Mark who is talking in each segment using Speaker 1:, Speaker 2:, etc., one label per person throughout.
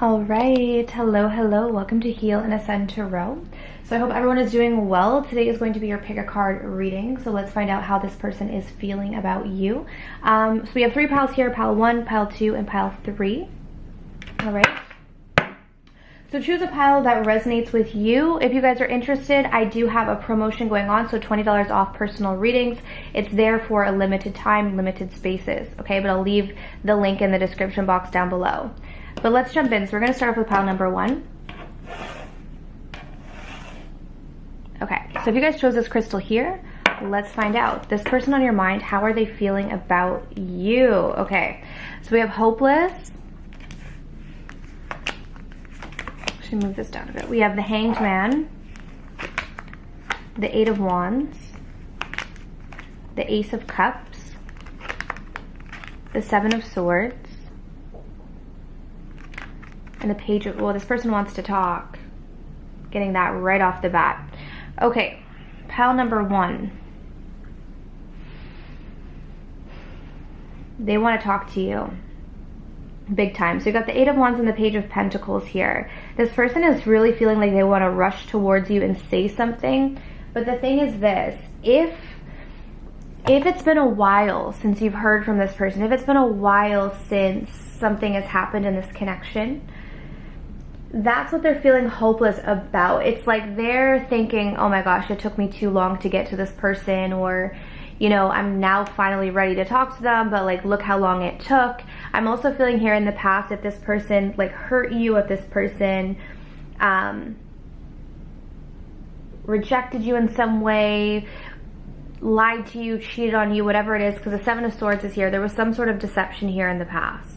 Speaker 1: All right, hello, welcome to Heal and Ascend Tarot. So I hope everyone is doing well. Today is going to be your pick a card reading. So let's find out how this person is feeling about you. So we have 3 piles here, pile 1, pile 2, and pile 3. All right. So choose a pile that resonates with you. If you guys are interested, I do have a promotion going on, so $20 off personal readings. It's there for a limited time, limited spaces, okay? But I'll leave the link in the description box down below. But let's jump in. So we're going to start off with pile number 1. Okay, so if you guys chose this crystal here, let's find out. This person on your mind, how are they feeling about you? Okay, so we have hopeless. Should move this down a bit. We have the Hanged Man, the 8 of Wands, the Ace of Cups, the 7 of Swords, and the Page of, well, this person wants to talk. Getting that right off the bat. Okay, pile number 1. They want to talk to you. Big time. So you got the 8 of Wands and the Page of Pentacles here. This person is really feeling like they want to rush towards you and say something. But the thing is this, if it's been a while since you've heard from this person, if it's been a while since something has happened in this connection, that's what they're feeling hopeless about. It's like they're thinking, oh my gosh, it took me too long to get to this person, or, you know, I'm now finally ready to talk to them, but like, look how long it took. I'm also feeling here in the past, if this person like hurt you, if this person rejected you in some way, lied to you, cheated on you, whatever it is, because the 7 of Swords is here. There was some sort of deception here in the past.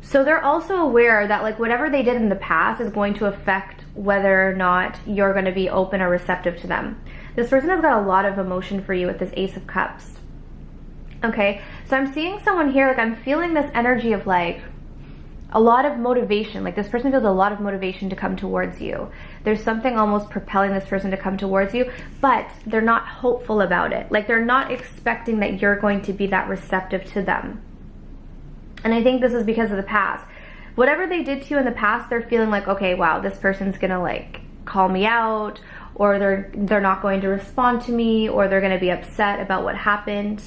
Speaker 1: So they're also aware that like whatever they did in the past is going to affect whether or not you're going to be open or receptive to them. This person has got a lot of emotion for you with this Ace of Cups. Okay, so I'm seeing someone here, like I'm feeling this energy of like a lot of motivation. Like this person feels a lot of motivation to come towards you. There's something almost propelling this person to come towards you, but they're not hopeful about it. Like they're not expecting that you're going to be that receptive to them. And I think this is because of the past. Whatever they did to you in the past, they're feeling like, okay, wow, this person's gonna like call me out, or they're not going to respond to me, or they're gonna be upset about what happened.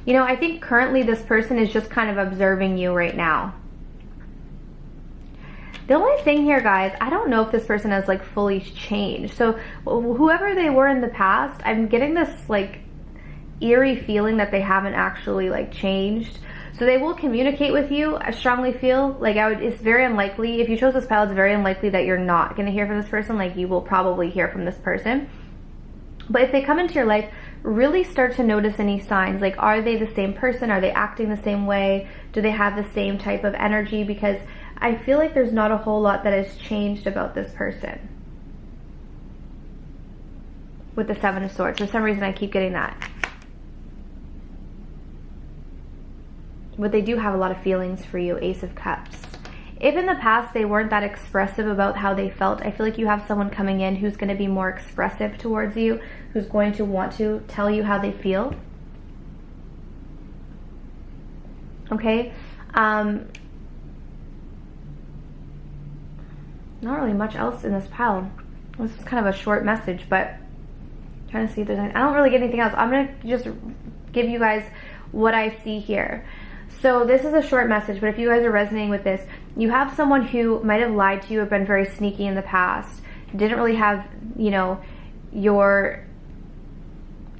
Speaker 1: You know, I think currently this person is just kind of observing you right now. The only thing here, guys, I don't know if this person has like fully changed. So whoever they were in the past, I'm getting this like eerie feeling that they haven't actually like changed. So they will communicate with you. I strongly feel like it's very unlikely. If you chose this pile, it's very unlikely that you're not going to hear from this person. Like you will probably hear from this person. But if they come into your life, really start to notice any signs. Like, are they the same person? Are they acting the same way? Do they have the same type of energy? Because I feel like there's not a whole lot that has changed about this person. With the 7 of Swords. For some reason, I keep getting that. But they do have a lot of feelings for you, Ace of Cups. If in the past they weren't that expressive about how they felt, I feel like you have someone coming in who's going to be more expressive towards you, who's going to want to tell you how they feel. Okay? Not really much else in this pile. This is kind of a short message, but I'm trying to see if there's any, I don't really get anything else. I'm going to just give you guys what I see here. So this is a short message, but if you guys are resonating with this, you have someone who might have lied to you or been very sneaky in the past, didn't really have, you know, your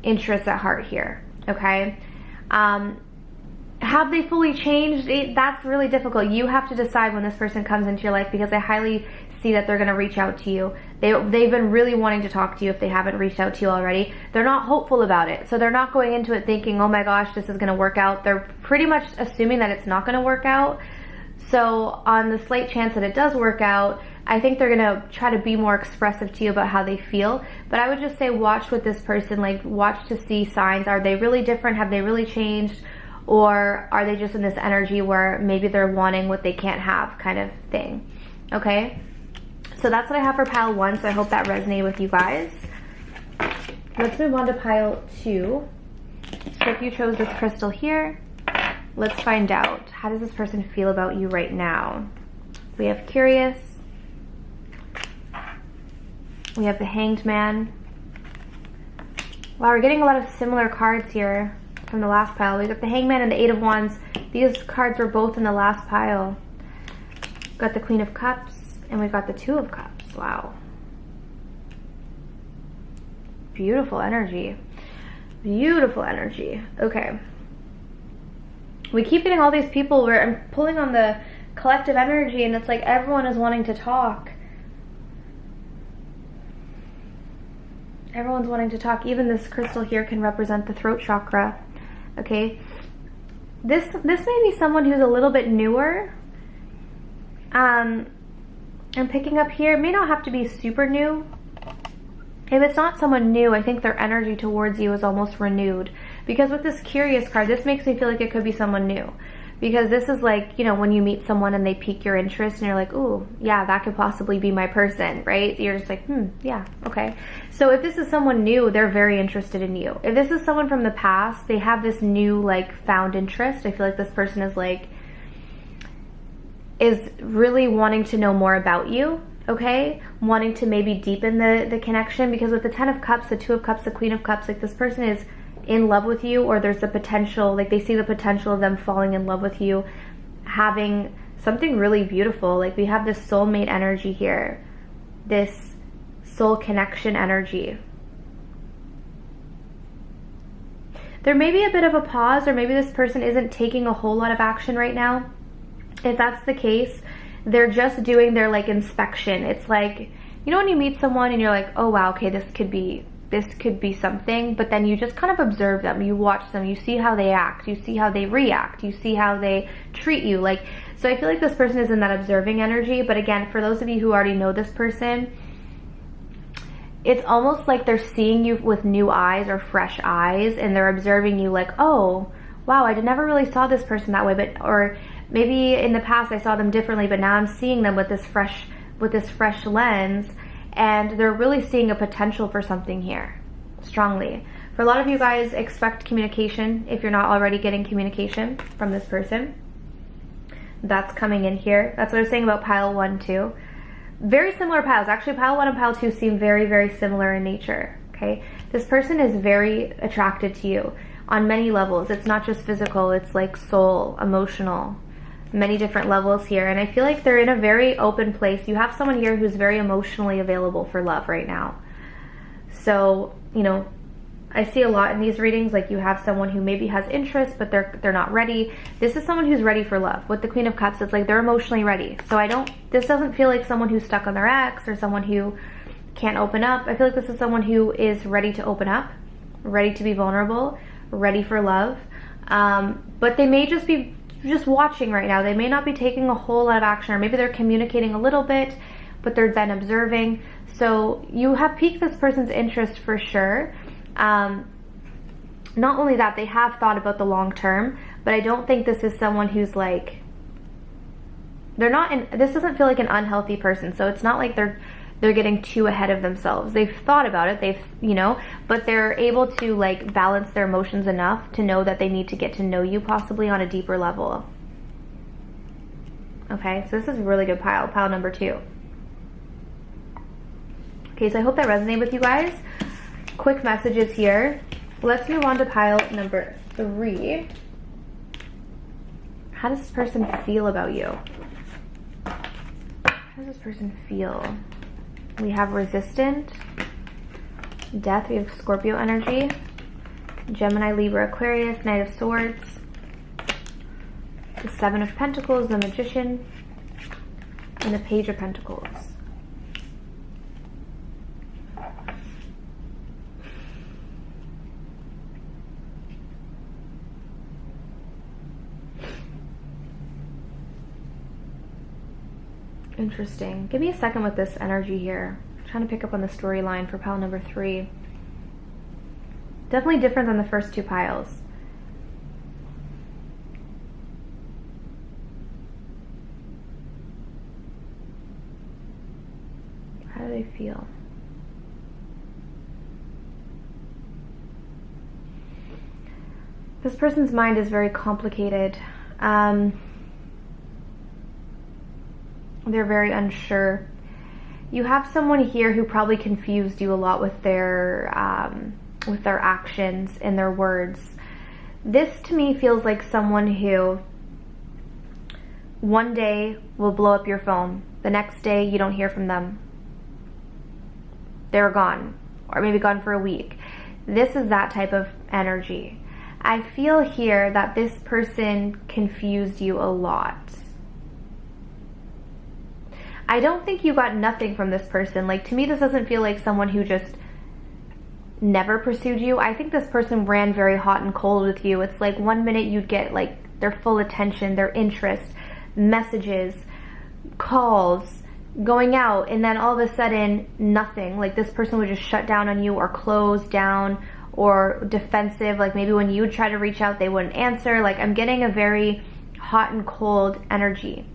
Speaker 1: interests at heart here, okay? Have they fully changed? That's really difficult. You have to decide when this person comes into your life, because I highly see that they're going to reach out to you. They've been really wanting to talk to you if they haven't reached out to you already. They're not hopeful about it. So they're not going into it thinking, oh my gosh, this is going to work out. They're pretty much assuming that it's not going to work out. So on the slight chance that it does work out, I think they're going to try to be more expressive to you about how they feel. But I would just say watch with this person, like watch to see signs. Are they really different? Have they really changed? Or are they just in this energy where maybe they're wanting what they can't have kind of thing? Okay? So that's what I have for pile 1, so I hope that resonated with you guys. Let's move on to pile 2. So if you chose this crystal here, let's find out, how does this person feel about you right now? We have curious. We have the Hanged Man. Wow, we're getting a lot of similar cards here from the last pile. We got the Hanged Man and the Eight of Wands. These cards were both in the last pile. Got the Queen of Cups and we got the Two of Cups. Wow. Beautiful energy. Beautiful energy. Okay. We keep getting all these people where I'm pulling on the collective energy and it's like everyone is wanting to talk. Everyone's wanting to talk. Even this crystal here can represent the throat chakra. Okay. This may be someone who's a little bit newer. I'm picking up here. It may not have to be super new. If it's not someone new, I think their energy towards you is almost renewed. Because with this curious card, this makes me feel like it could be someone new. Because this is like, you know, when you meet someone and they pique your interest and you're like, ooh, yeah, that could possibly be my person, right? You're just like, yeah, okay. So if this is someone new, they're very interested in you. If this is someone from the past, they have this new, like, found interest. I feel like this person is like, is really wanting to know more about you, okay? Wanting to maybe deepen the connection, because with the Ten of Cups, the Two of Cups, the Queen of Cups, like this person is in love with you, or there's the potential, like they see the potential of them falling in love with you, having something really beautiful. Like we have this soulmate energy here, this soul connection energy. There may be a bit of a pause, or maybe this person isn't taking a whole lot of action right now. If that's the case, they're just doing their like inspection. It's like, you know when you meet someone and you're like, oh wow, okay, this could be something, but then you just kind of observe them, you watch them, you see how they act, you see how they react, you see how they treat you. Like, so I feel like this person is in that observing energy. But again, for those of you who already know this person, it's almost like they're seeing you with new eyes or fresh eyes, and they're observing you like, oh wow, I never really saw this person that way, but, or maybe in the past I saw them differently, but now I'm seeing them with this fresh lens, and they're really seeing a potential for something here, strongly. For a lot of you guys, expect communication if you're not already getting communication from this person. That's coming in here. That's what I was saying about pile 1 too. Very similar piles. Actually, pile 1 and pile 2 seem very, very similar in nature, okay? This person is very attracted to you on many levels. It's not just physical, it's like soul, emotional, many different levels here. And I feel like they're in a very open place. You have someone here who's very emotionally available for love right now. So, you know, I see a lot in these readings, like you have someone who maybe has interest, but they're not ready. This is someone who's ready for love. With the Queen of Cups, it's like they're emotionally ready. So this doesn't feel like someone who's stuck on their ex or someone who can't open up. I feel like this is someone who is ready to open up, ready to be vulnerable, ready for love. But they may just be watching right now. They may not be taking a whole lot of action, or maybe they're communicating a little bit, but they're then observing. So you have piqued this person's interest for sure. Not only that, they have thought about the long term, but I don't think this is someone who's like, this doesn't feel like an unhealthy person. So it's not like they're getting too ahead of themselves. They've thought about it, but they're able to like balance their emotions enough to know that they need to get to know you possibly on a deeper level. Okay, so this is a really good pile number 2. Okay, so I hope that resonated with you guys. Quick messages here. Let's move on to pile number 3. How does this person feel about you? How does this person feel? We have Resistant, Death, we have Scorpio energy, Gemini, Libra, Aquarius, Knight of Swords, the Seven of Pentacles, the Magician, and the Page of Pentacles. Interesting. Give me a second with this energy here. I'm trying to pick up on the storyline for pile number 3. Definitely different than the first 2 piles. How do they feel? This person's mind is very complicated. They're very unsure. You have someone here who probably confused you a lot with their actions and their words. This to me feels like someone who one day will blow up your phone. The next day you don't hear from them. They're gone, or maybe gone for a week. This is that type of energy. I feel here that this person confused you a lot. I don't think you got nothing from this person. Like, to me, this doesn't feel like someone who just never pursued you. I think this person ran very hot and cold with you. It's like one minute you'd get like their full attention, their interest, messages, calls, going out, and then all of a sudden nothing. Like, this person would just shut down on you or close down or defensive. Like, maybe when you would try to reach out, they wouldn't answer. Like, I'm getting a very hot and cold energy.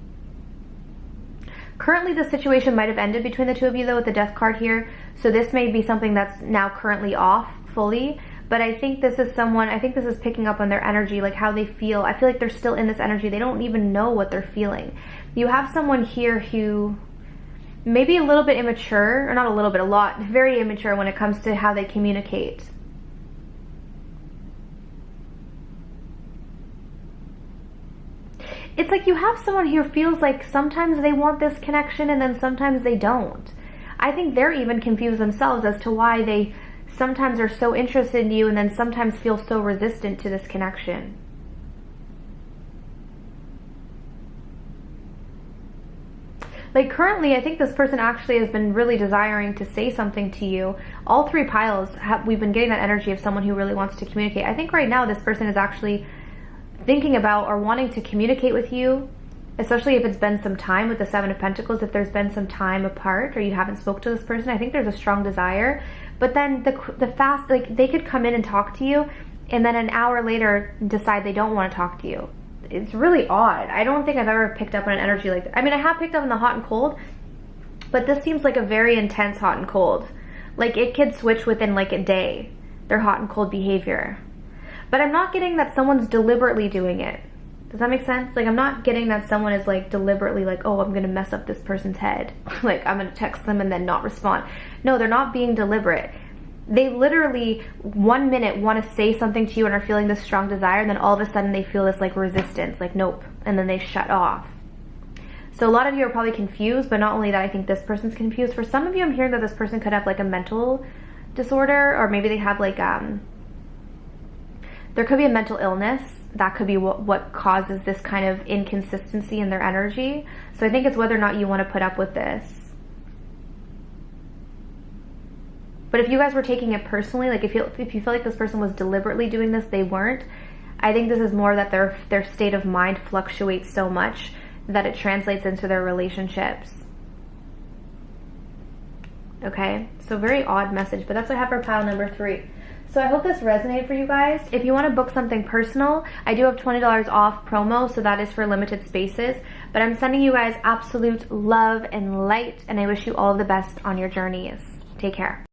Speaker 1: Currently, the situation might have ended between the two of you, though, with the Death card here. So this may be something that's now currently off fully. But I think this is someone, I think this is picking up on their energy, like how they feel. I feel like they're still in this energy. They don't even know what they're feeling. You have someone here who may be a little bit immature, or not a little bit, a lot, very immature when it comes to how they communicate. It's like you have someone who feels like sometimes they want this connection and then sometimes they don't. I think they're even confused themselves as to why they sometimes are so interested in you and then sometimes feel so resistant to this connection. Like, currently, I think this person actually has been really desiring to say something to you. All three piles, we've been getting that energy of someone who really wants to communicate. I think right now this person is actually thinking about or wanting to communicate with you, especially if it's been some time with the Seven of Pentacles. If there's been some time apart or you haven't spoke to this person, I think there's a strong desire. But then the fast, like, they could come in and talk to you and then an hour later decide they don't want to talk to you. It's really odd. I don't think I've ever picked up on an energy like that. I mean, I have picked up on the hot and cold, but this seems like a very intense hot and cold. Like, it could switch within like a day, their hot and cold behavior. But I'm not getting that someone's deliberately doing it. Does that make sense? Like, I'm not getting that someone is like deliberately like, oh, I'm gonna mess up this person's head. Like, I'm gonna text them and then not respond. No, they're not being deliberate. They literally 1 minute want to say something to you and are feeling this strong desire, and then all of a sudden they feel this like resistance, like nope, and then they shut off. So a lot of you are probably confused, but not only that, I think this person's confused. For some of you, I'm hearing that this person could have like a mental disorder, or maybe they have like there could be a mental illness. That could be what causes this kind of inconsistency in their energy. So I think it's whether or not you want to put up with this. But if you guys were taking it personally, like if you feel like this person was deliberately doing this, they weren't. I think this is more that their state of mind fluctuates so much that it translates into their relationships. Okay, so very odd message, but that's what I have for pile number 3. So I hope this resonated for you guys. If you want to book something personal, I do have $20 off promo, so that is for limited spaces. But I'm sending you guys absolute love and light, and I wish you all the best on your journeys. Take care.